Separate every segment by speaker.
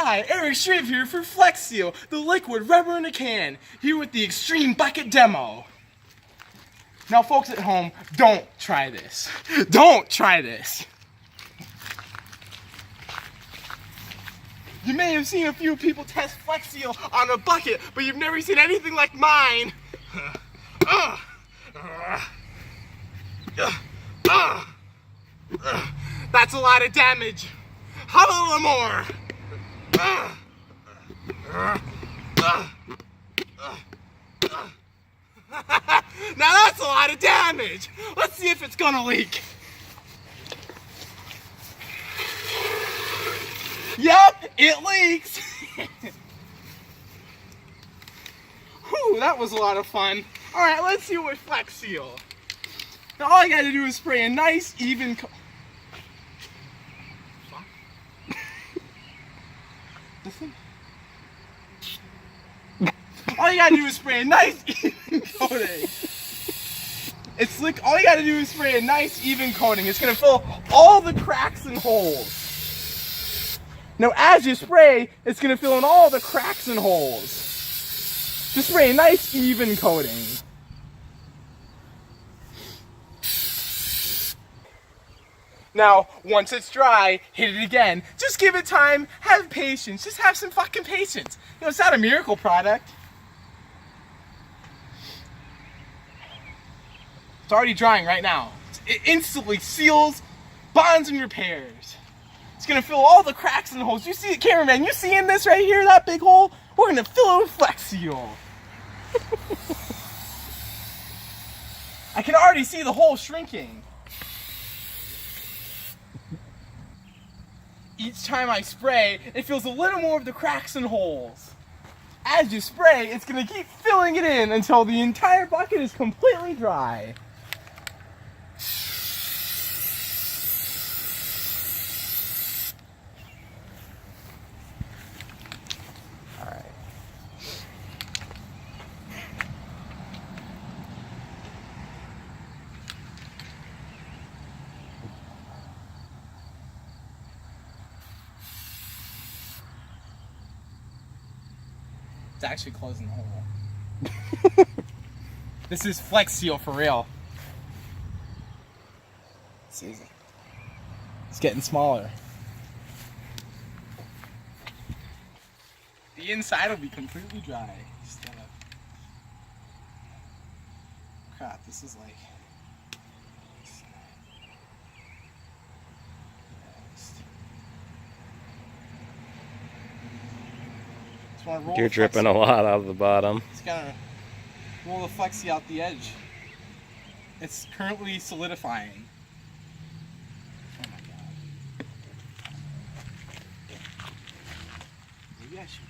Speaker 1: Hi, Eric Shriv here for Flex Seal, the liquid rubber in a can, here with the Extreme Bucket Demo. Now folks at home, don't try this. Don't try this. You may have seen a few people test Flex Seal on a bucket, but you've never seen anything like mine. That's a lot of damage. How about a little more? Now that's a lot of damage. Let's see if it's gonna leak. Yep, it leaks. Whew, that was a lot of fun. All right, let's see what Flex Seal. Now all I gotta do is spray a nice even Listen. All you gotta do is spray a nice even coating. It's like all you gotta do is spray a nice even coating. It's gonna fill all the cracks and holes. Now as you spray, it's gonna fill in all the cracks and holes. Just spray a nice even coating. Now, once it's dry, hit it again. Just give it time, have patience, just have some fucking patience. You know, it's not a miracle product. It's already drying right now. It instantly seals, bonds, and repairs. It's gonna fill all the cracks and holes. You see it, cameraman, you seeing this right here, that big hole? We're gonna fill it with Flex Seal. I can already see the hole shrinking. Each time I spray, it fills a little more of the cracks and holes. As you spray, it's gonna keep filling it in until the entire bucket is completely dry. All right. It's actually closing the hole. This is Flex Seal for real. See, it's getting smaller. The inside will be completely dry. Crap, this is like...
Speaker 2: You're dripping a lot out of the bottom.
Speaker 1: It's gonna roll the Flex Seal out the edge. It's currently solidifying. Oh my god. Maybe I should.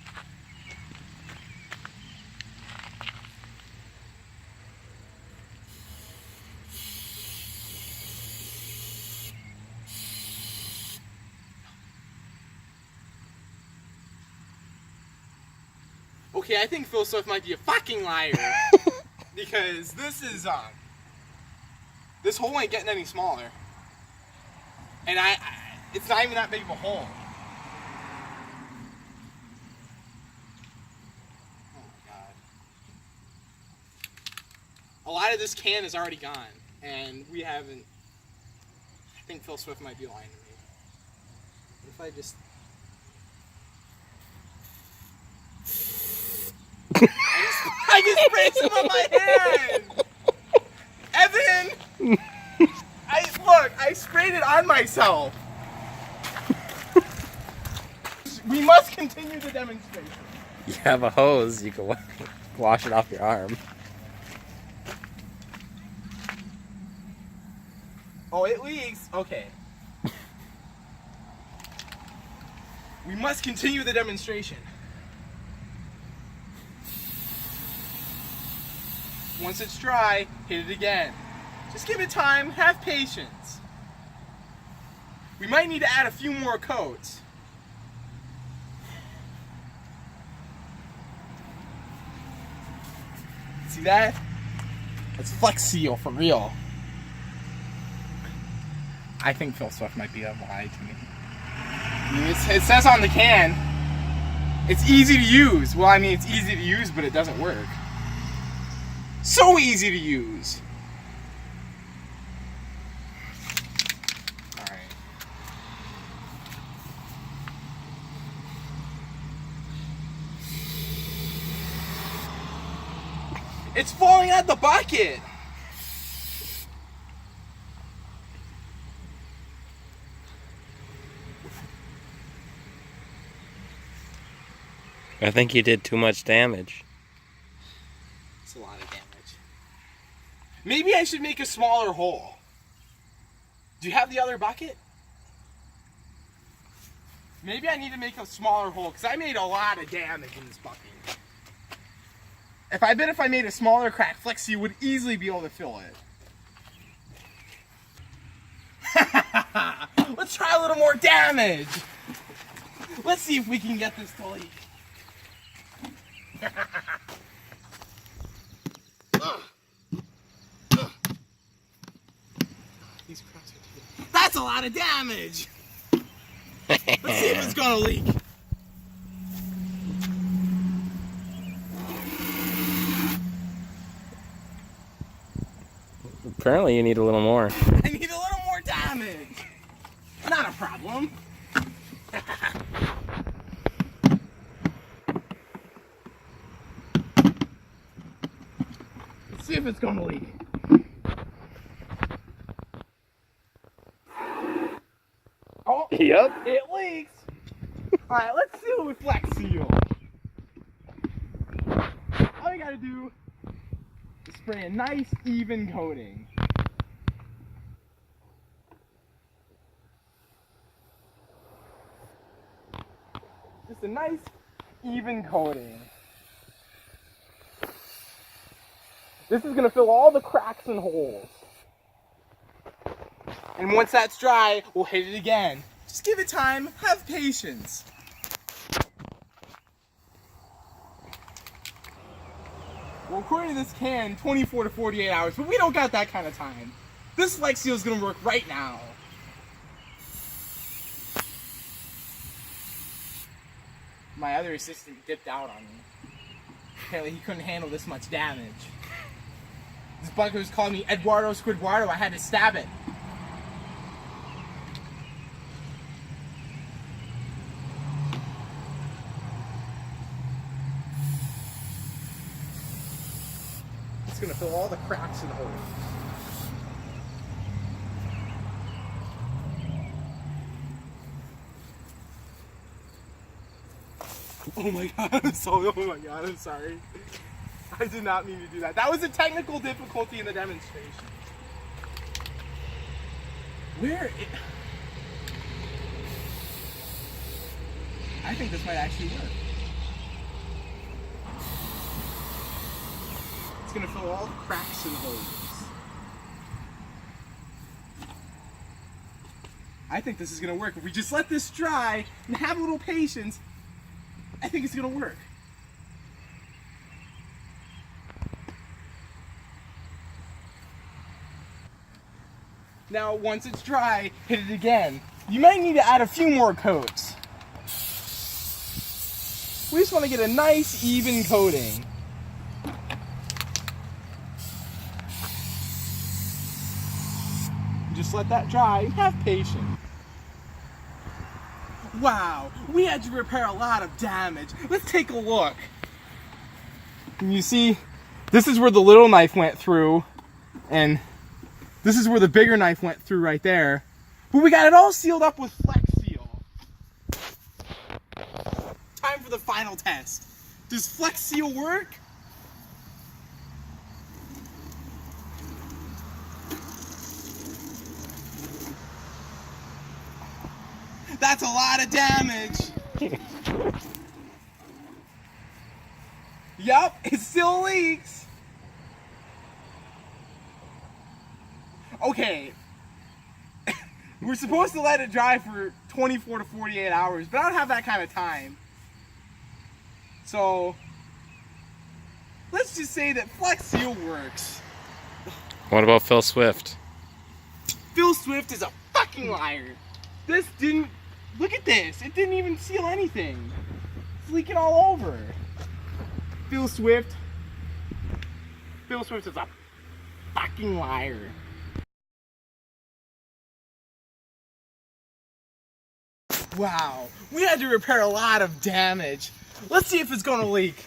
Speaker 1: Okay, I think Phil Swift might be a fucking liar. Because this is, this hole ain't getting any smaller. And it's not even that big of a hole. Oh my god. A lot of this can is already gone. And we haven't, I think Phil Swift might be lying to me. What if I just... I just sprayed some on my hand! Evan! I sprayed it on myself! We must continue the demonstration.
Speaker 2: You have a hose, you can wash it off your arm.
Speaker 1: Oh, it leaks? Okay. We must continue the demonstration. Once it's dry, hit it again. Just give it time, have patience. We might need to add a few more coats. See that? That's Flex Seal for real. I think Phil Swift might be a lie to me. I mean, it says on the can, It's easy to use. Well, I mean, it's easy to use, but it doesn't work. So easy to use. All right. It's falling out the bucket.
Speaker 2: I think you did too much damage.
Speaker 1: It's a lot of damage. Maybe I should make a smaller hole. Do you have the other bucket? Maybe I need to make a smaller hole because I made a lot of damage in this bucket. I bet if I made a smaller crack, Flexi would easily be able to fill it. Let's try a little more damage. Let's see if we can get this to leak. These cracks are too. That's a lot of damage. Let's see if it's gonna leak.
Speaker 2: Apparently you need a little more.
Speaker 1: I need a little more damage. Not a problem. Let's see if it's gonna leak. Oh,
Speaker 2: Yep.
Speaker 1: it leaks. Alright, let's seal it with Flex Seal. All you gotta do is spray a nice even coating. Just a nice even coating. This is gonna fill all the cracks and holes. And once that's dry, we'll hit it again. Just give it time, have patience. Well, according to this can, 24 to 48 hours, but we don't got that kind of time. This Flex Seal is gonna work right now. My other assistant dipped out on me. Apparently he couldn't handle this much damage. This bucket was calling me Eduardo Squidwardo. I had to stab it. It's gonna fill all the cracks and holes. Oh my god, I'm sorry. Oh my god, I'm sorry. I did not mean to do that. That was a technical difficulty in the demonstration. I think this might actually work. It's gonna fill all the cracks and holes. I think this is gonna work. If we just let this dry and have a little patience, I think it's gonna work. Now, once it's dry, hit it again. You might need to add a few more coats. We just want to get a nice, even coating. Just let that dry and have patience. Wow, we had to repair a lot of damage. Let's take a look. Can you see? This is where the little knife went through, and this is where the bigger knife went through right there. But we got it all sealed up with Flex Seal. Time for the final test. Does Flex Seal work? That's a lot of damage. Yup, it still leaks. Okay. We're supposed to let it dry for 24 to 48 hours, but I don't have that kind of time. So, let's just say that Flex Seal works.
Speaker 2: What about Phil Swift?
Speaker 1: Phil Swift is a fucking liar. This didn't... Look at this. It didn't even seal anything. It's leaking all over. Phil Swift. Phil Swift is a fucking liar. Wow, we had to repair a lot of damage. Let's see if it's gonna leak.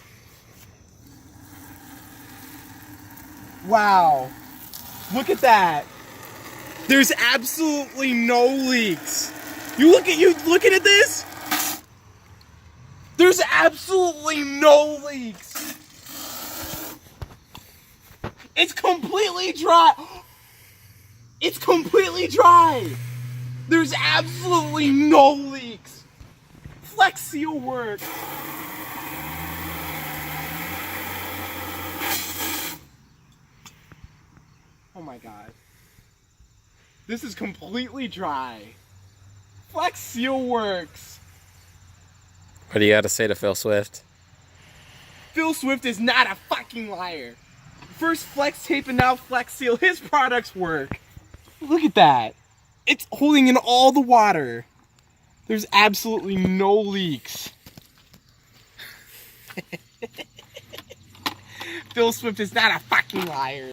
Speaker 1: Wow, look at that. There's absolutely no leaks. You looking at this? There's absolutely no leaks. It's completely dry. It's completely dry. There's absolutely no leaks. Flex Seal works. Oh my god. This is completely dry. Flex Seal works.
Speaker 2: What do you got to say to Phil Swift?
Speaker 1: Phil Swift is not a fucking liar. First Flex Tape and now Flex Seal. His products work. Look at that. It's holding in all the water. There's absolutely no leaks. Phil Swift is not a fucking liar.